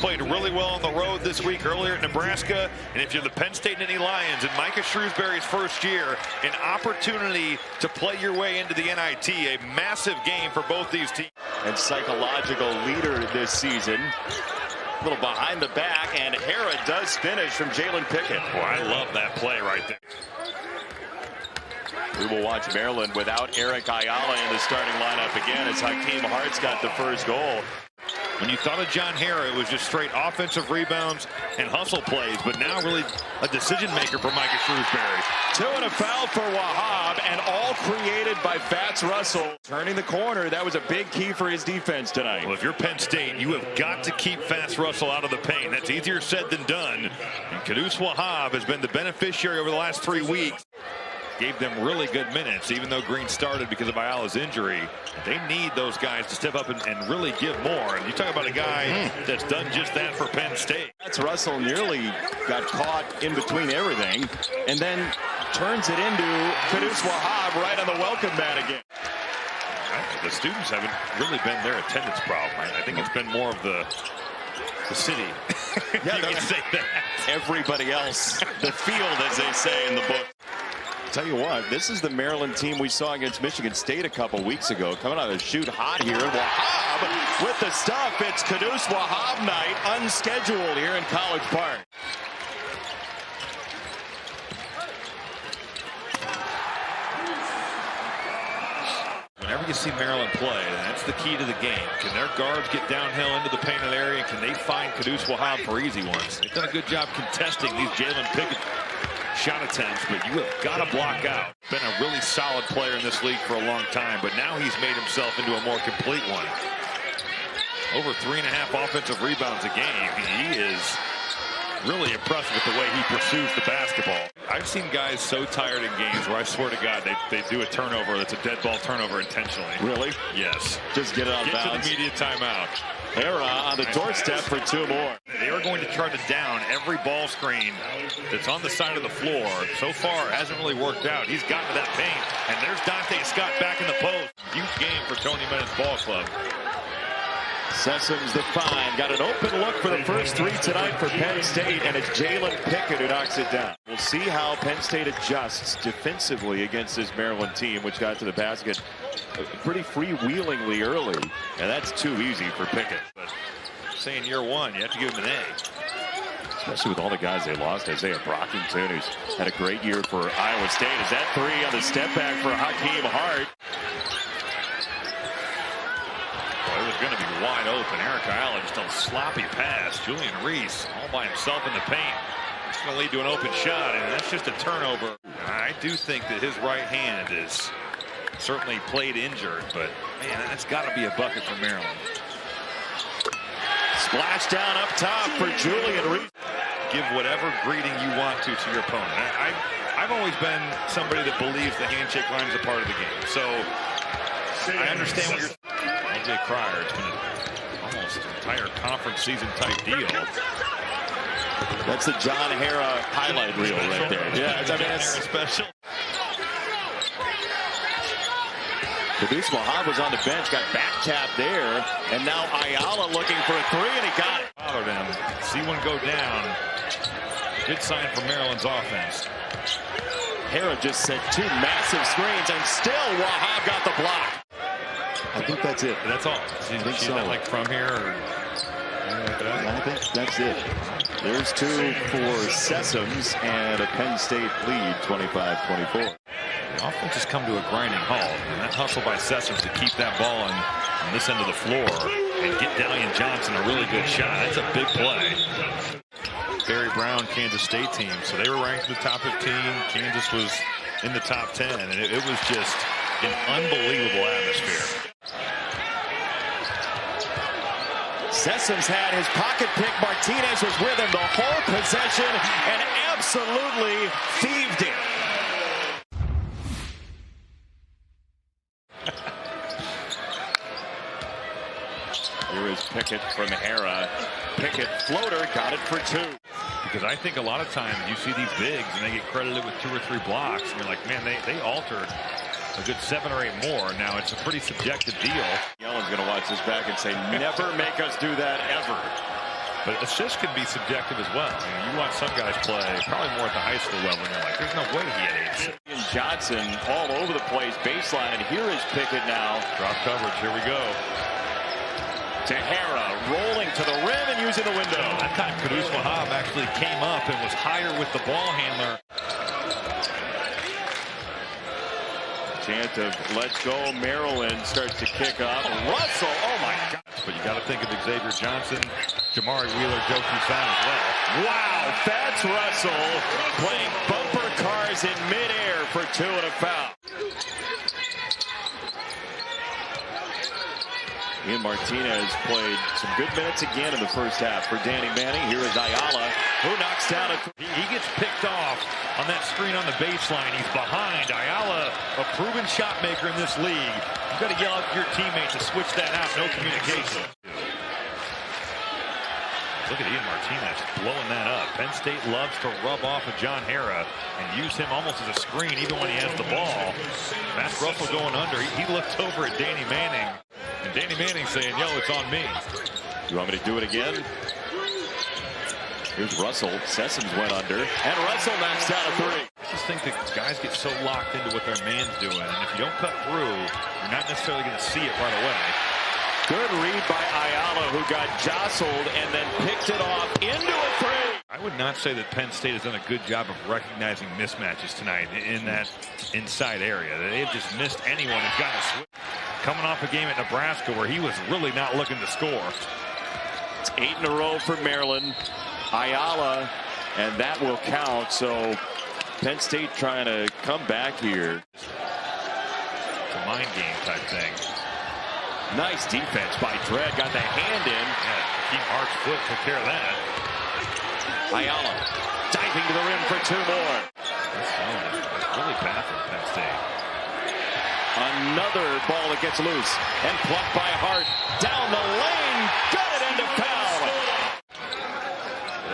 played really well on the road this week earlier at Nebraska. And if you're the Penn State Nittany Lions in Micah Shrewsbury's first year, an opportunity to play your way into the NIT, a massive game for both these teams. And psychological leader this season. A little behind the back, and Hara does finish from Jalen Pickett. Boy, I love that play right there. We will watch Maryland without Eric Ayala in the starting lineup again as Hakeem Hart's got the first goal. When you thought of John Hara, it was just straight offensive rebounds and hustle plays, but now really a decision maker for Micah Shrewsbury. 2 and a foul for Wahab, and all created by Fats Russell. Turning the corner, that was a big key for his defense tonight. Well, if you're Penn State, you have got to keep Fats Russell out of the paint. That's easier said than done. And Kadus Wahab has been the beneficiary over the last 3 weeks. Gave them really good minutes, even though Green started because of Ayala's injury. They need those guys to step up and really give more. And you talk about a guy that's done just that for Penn State. That's Russell nearly got caught in between everything and then turns it into Kadus Wahab right on the welcome mat again. The students haven't really been their attendance problem. I think it's been more of the city. Yeah, you can say that. Everybody else, the field, as they say in the book. Tell you what, this is the Maryland team we saw against Michigan State a couple weeks ago. Coming out of the shoot hot here. Wahab with the stuff. It's Kadus Wahab night, unscheduled here in College Park. Whenever you see Maryland play, that's the key to the game. Can their guards get downhill into the painted area? Can they find Kadus Wahab for easy ones? They've done a good job contesting these Jalen Pickett shot attempts, but you have got to block out. Been a really solid player in this league for a long time, but now he's made himself into a more complete one. Over 3.5 offensive rebounds a game. He is really impressive with the way he pursues the basketball. I've seen guys so tired in games where I swear to God they do a turnover that's a dead ball turnover intentionally. Really? Yes. Just get it out of bounds. Get to the immediate timeout. Hara on the doorstep for 2 more. They are going to try to down every ball screen that's on the side of the floor. So far, it hasn't really worked out. He's gotten to that paint, and there's Dante Scott back in the post. Huge game for Tony Bennett's ball club. Sessom's the find. Got an open look for the first 3 tonight for Penn State, and it's Jalen Pickett who knocks it down. We'll see how Penn State adjusts defensively against this Maryland team, which got to the basket pretty freewheelingly early, and that's too easy for Pickett. But saying year one, you have to give him an A. Especially with all the guys they lost. Isaiah Brockington, who's had a great year for Iowa State. Is that 3 on the step back for Hakeem Hart? It was going to be wide open. Eric Ayala just a sloppy pass. Julian Reese all by himself in the paint. It's going to lead to an open shot, and that's just a turnover. I do think that his right hand is certainly played injured, but man, that's got to be a bucket for Maryland. Splash down up top for Julian Reese. Give whatever greeting you want to your opponent. I've always been somebody that believes the handshake line is a part of the game. So I understand what you're. AJ Cryer, it's been almost an entire conference season type deal. That's the John Hara highlight reel right there. Yeah, I mean, it's special. Kadus Wahab was on the bench, got back tapped there, and now Ayala looking for a 3, and he got it. Followed him. See one go down. Good sign for Maryland's offense. Hara just sent 2 massive screens, and still Wahab got the block. I think that's it. That's all. She's not like from here or I think that's it. There's 2 for Sessoms and a Penn State lead, 25-24. The offense has come to a grinding halt, and that hustle by Sessoms to keep that ball on this end of the floor and get Dalian Johnson a really good shot. That's a big play. Barry Brown, Kansas State team, so they were ranked in the top 15. Kansas was in the top 10, and it was just an unbelievable atmosphere. Sessoms had his pocket pick. Martinez was with him the whole possession and absolutely thieved it. Here is Pickett from Hara. Pickett floater, got it for 2. Because I think a lot of times you see these bigs and they get credited with 2 or 3 blocks, and you're like, man, they altered a good 7 or 8 more. Now it's a pretty subjective deal. Yellen's going to watch this back and say, never make us do that ever. But assists can be subjective as well. You watch some guys play probably more at the high school level, and you're like, there's no way he had 8 assists. Johnson all over the place, baseline, and here is Pickett now. Drop coverage, here we go. Tahara rolling to the rim and using the window. That time Kudus Wahab actually came up and was higher with the ball handler. Chant of let's go. Maryland starts to kick up. Russell, oh my God. But you got to think of Xavier Johnson, Jamari Wheeler, Joe Kusan as well. Wow, that's Russell playing bumper cars in midair for 2 and a foul. Ian Martinez played some good minutes again in the first half for Danny Manning. Here is Ayala, who knocks down a... He gets picked off on that screen on the baseline. He's behind. Ayala, a proven shot maker in this league. You've got to yell at your teammate to switch that out. No communication. Look at Ian Martinez blowing that up. Penn State loves to rub off of John Hara and use him almost as a screen even when he has the ball. That's Russell going under. He looked over at Danny Manning. And Danny Manning saying, yo, it's on me. You want me to do it again? Here's Russell. Sessoms went under. And Russell knocks down a 3. I just think that guys get so locked into what their man's doing. And if you don't cut through, you're not necessarily going to see it right away. Good read by Ayala, who got jostled and then picked it off into a 3. I would not say that Penn State has done a good job of recognizing mismatches tonight in that inside area. They have just missed anyone who's gotten a switch. Coming off a game at Nebraska where he was really not looking to score. It's 8 in a row for Maryland. Ayala, and that will count. So Penn State trying to come back here. It's a mind game type thing. Nice defense by Dredd. Got the hand in. Yeah, Keith Hart's foot took care of that. Ayala diving to the rim for 2 more. This zone is really bad for Penn State. Another ball that gets loose and plucked by Hart. Down the lane. Got it into foul.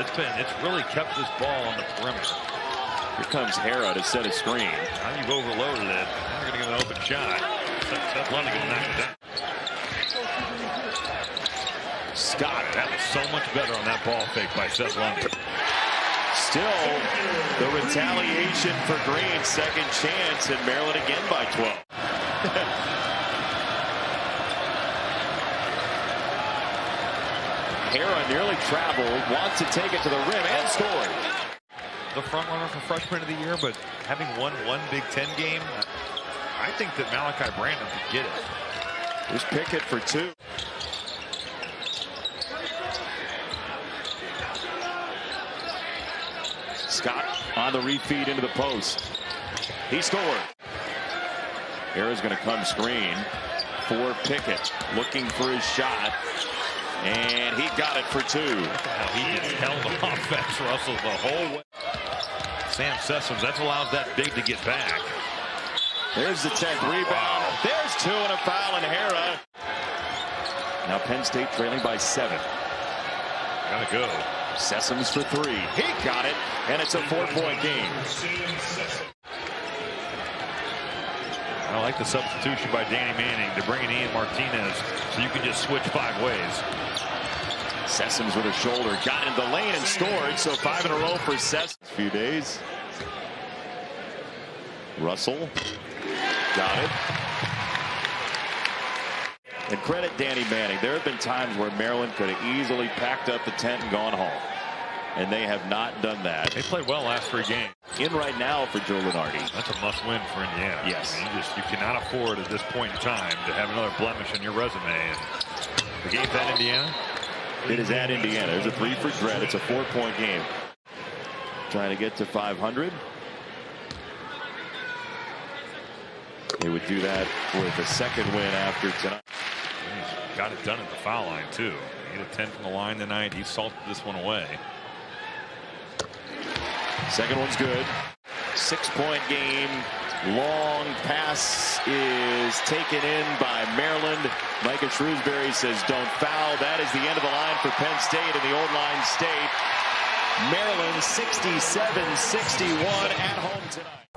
It's really kept this ball on the perimeter. Here comes Hara to set a screen. Now you've overloaded it. Now you're going to get an open shot. Seth London going to knock it down. Scott, that was so much better on that ball fake by Seth London. Still, the retaliation for Green. Second chance, and Maryland again by 12. Hara nearly traveled, wants to take it to the rim, and scored. The front runner for freshman of the year, but having won one Big Ten game, I think that Malachi Brandon could get it. Here's Pickett for 2. Scott on the refeed into the post. He scored. Hara's going to come screen for Pickett. Looking for his shot. And he got it for 2. He just held offense, Russell, the whole way. Sam Sessoms, that allows that big to get back. There's the 10th rebound. Wow. There's 2 and a foul in Hara. Now Penn State trailing by 7. Gotta go. Sessoms for 3. He got it, and it's a 4-point game. I like the substitution by Danny Manning to bring in Ian Martinez so you can just switch 5 ways. Sessoms with a shoulder, got into the lane and scored, so 5 in a row for Sessoms. A few days. Russell got it. And credit Danny Manning. There have been times where Maryland could have easily packed up the tent and gone home. And they have not done that. They played well last 3 games. In right now for Joe Lunardi. That's a must-win for Indiana. Yes. I mean, you cannot afford at this point in time to have another blemish on your resume. And the game's at Indiana? It is at Indiana. There's a 3 for Dredd. It's a 4-point game. Trying to get to 500. They would do that with a second win after tonight. He's got it done at the foul line, too. He hit a 10 from the line tonight. He salted this one away. Second one's good. 6-point game. Long pass is taken in by Maryland. Micah Shrewsbury says don't foul. That is the end of the line for Penn State in the Old Line State. Maryland 67-61 at home tonight.